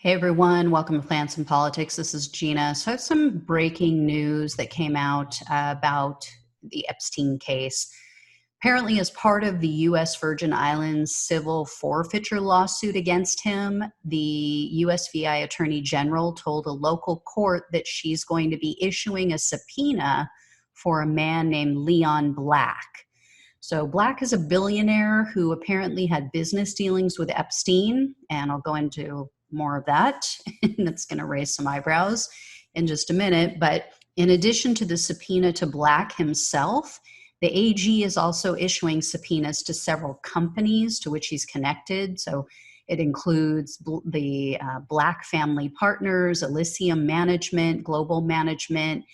Hey everyone, welcome to Plants and Politics. This is Gina. So I have some breaking news that came out about the Epstein case. Apparently, as part of the U.S. Virgin Islands civil forfeiture lawsuit against him, the USVI Attorney General told a local court that she's going to be issuing a subpoena for a man named Leon Black. So Black is a billionaire who apparently had business dealings with Epstein, and I'll go into more of that. That's going to raise some eyebrows in just a minute. But in addition to the subpoena to Black himself, the AG is also issuing subpoenas to several companies to which he's connected. So it includes the Black Family Partners, Elysium Management, Global Management,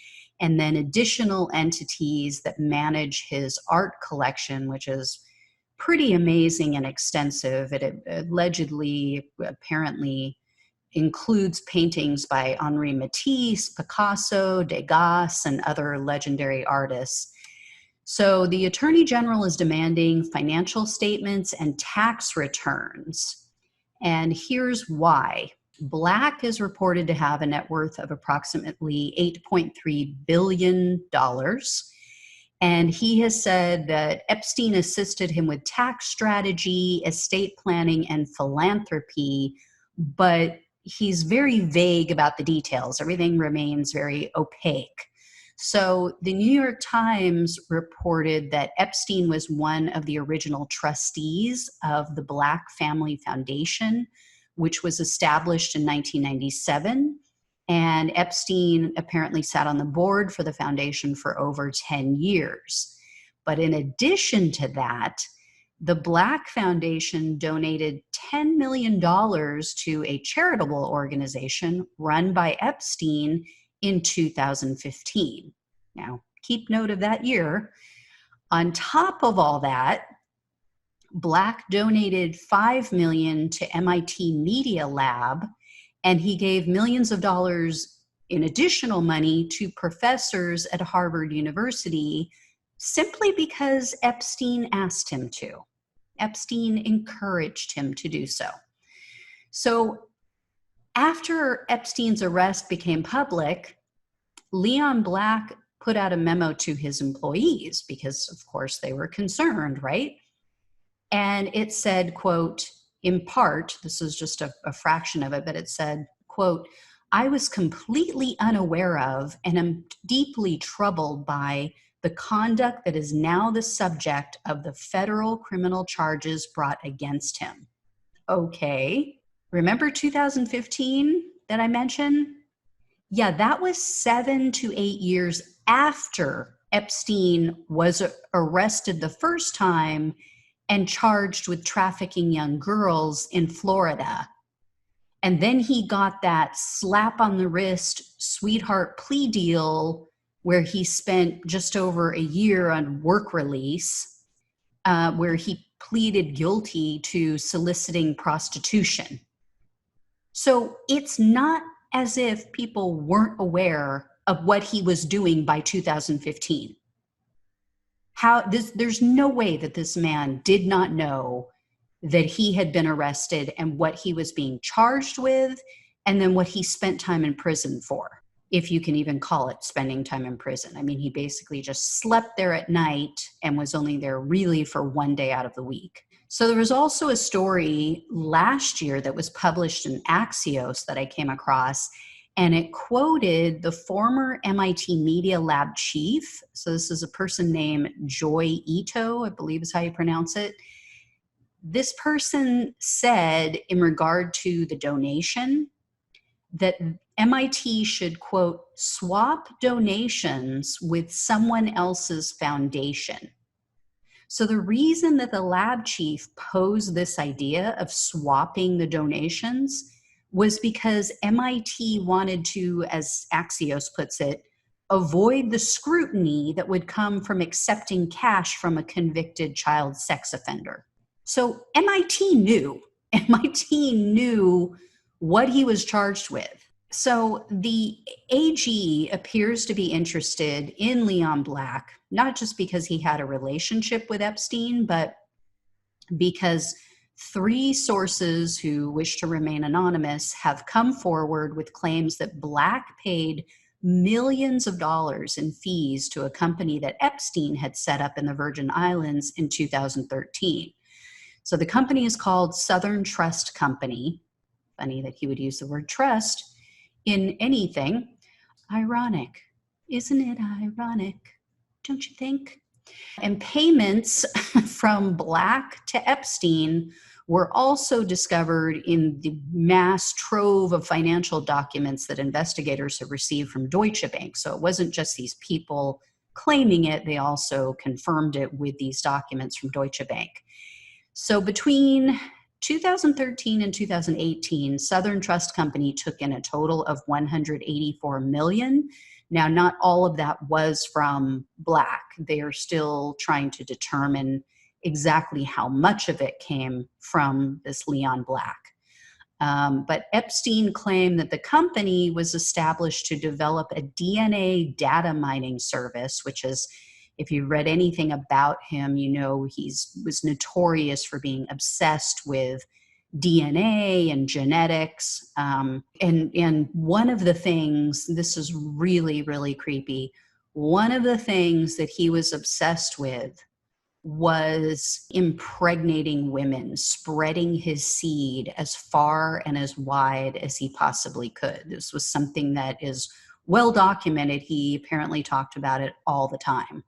and then additional entities that manage his art collection, which is pretty amazing and extensive. It allegedly, apparently, includes paintings by Henri Matisse, Picasso, Degas, and other legendary artists. So the Attorney General is demanding financial statements and tax returns. And here's why. Black is reported to have a net worth of approximately $8.3 billion. And he has said that Epstein assisted him with tax strategy, estate planning, and philanthropy, but he's very vague about the details. Everything remains very opaque. So the New York Times reported that Epstein was one of the original trustees of the Black Family Foundation, which was established in 1997. And Epstein apparently sat on the board for the foundation for over 10 years. But in addition to that, the Black Foundation donated $10 million to a charitable organization run by Epstein in 2015. Now, keep note of that year. On top of all that, Black donated $5 million to MIT Media Lab, and he gave millions of dollars in additional money to professors at Harvard University simply because Epstein asked him to. Epstein encouraged him to do so. So after Epstein's arrest became public, Leon Black put out a memo to his employees because, of course, they were concerned, right? And it said, quote, in part, this is just a fraction of it, but it said, quote, I was completely unaware of and am deeply troubled by the conduct that is now the subject of the federal criminal charges brought against him. Okay. Remember 2015 that I mentioned? Yeah, that was 7 to 8 years after Epstein was arrested the first time and charged with trafficking young girls in Florida. And then he got that slap on the wrist sweetheart plea deal where he spent just over a year on work release, where he pleaded guilty to soliciting prostitution. So it's not as if people weren't aware of what he was doing by 2015. There's no way that this man did not know that he had been arrested and what he was being charged with, and then what he spent time in prison for, if you can even call it spending time in prison. I mean, he basically just slept there at night and was only there really for one day out of the week. So there was also a story last year that was published in Axios that I came across, and it quoted the former MIT Media Lab chief. So this is a person named Joy Ito, I believe is how you pronounce it. This person said in regard to the donation that MIT should, quote, swap donations with someone else's foundation. So the reason that the lab chief posed this idea of swapping the donations was because MIT wanted to, as Axios puts it, avoid the scrutiny that would come from accepting cash from a convicted child sex offender. So MIT knew what he was charged with. So the AG appears to be interested in Leon Black, not just because he had a relationship with Epstein, but because 3 sources who wish to remain anonymous have come forward with claims that Black paid millions of dollars in fees to a company that Epstein had set up in the Virgin Islands in 2013. So the company is called Southern Trust Company. Funny that he would use the word trust in anything. Ironic. Isn't it ironic? Don't you think? And payments from Black to Epstein were also discovered in the mass trove of financial documents that investigators have received from Deutsche Bank. So it wasn't just these people claiming it, they also confirmed it with these documents from Deutsche Bank. So between 2013 and 2018, Southern Trust Company took in a total of $184 million. Now, not all of that was from Black. They are still trying to determine exactly how much of it came from this Leon Black. But Epstein claimed that the company was established to develop a DNA data mining service, which is, if you read anything about him, you know he was notorious for being obsessed with DNA and genetics. And one of the things, this is really, really creepy, one of the things that he was obsessed with was impregnating women, spreading his seed as far and as wide as he possibly could. This was something that is well documented. He apparently talked about it all the time.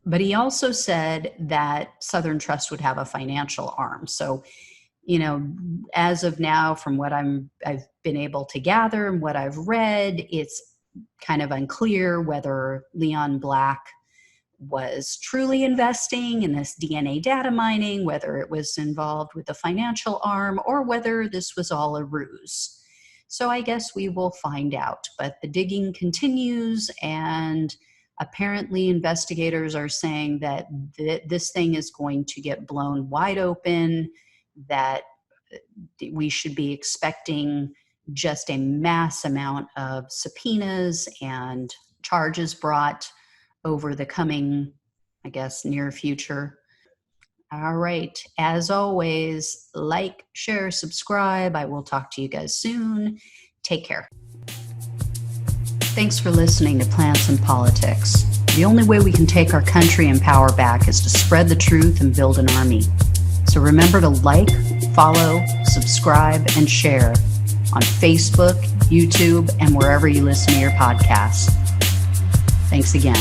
But he also said that Southern Trust would have a financial arm. So, you know, as of now, from what I've been able to gather and what I've read, it's kind of unclear whether Leon Black was truly investing in this DNA data mining, whether it was involved with the financial arm, or whether this was all a ruse. So I guess we will find out. But the digging continues, and apparently investigators are saying that this thing is going to get blown wide open, that we should be expecting just a mass amount of subpoenas and charges brought over the coming, I guess, near future. All right. As always, like, share, subscribe. I will talk to you guys soon. Take care. Thanks for listening to Plants and Politics. The only way we can take our country and power back is to spread the truth and build an army. So remember to like, follow, subscribe, and share on Facebook, YouTube, and wherever you listen to your podcasts. Thanks again.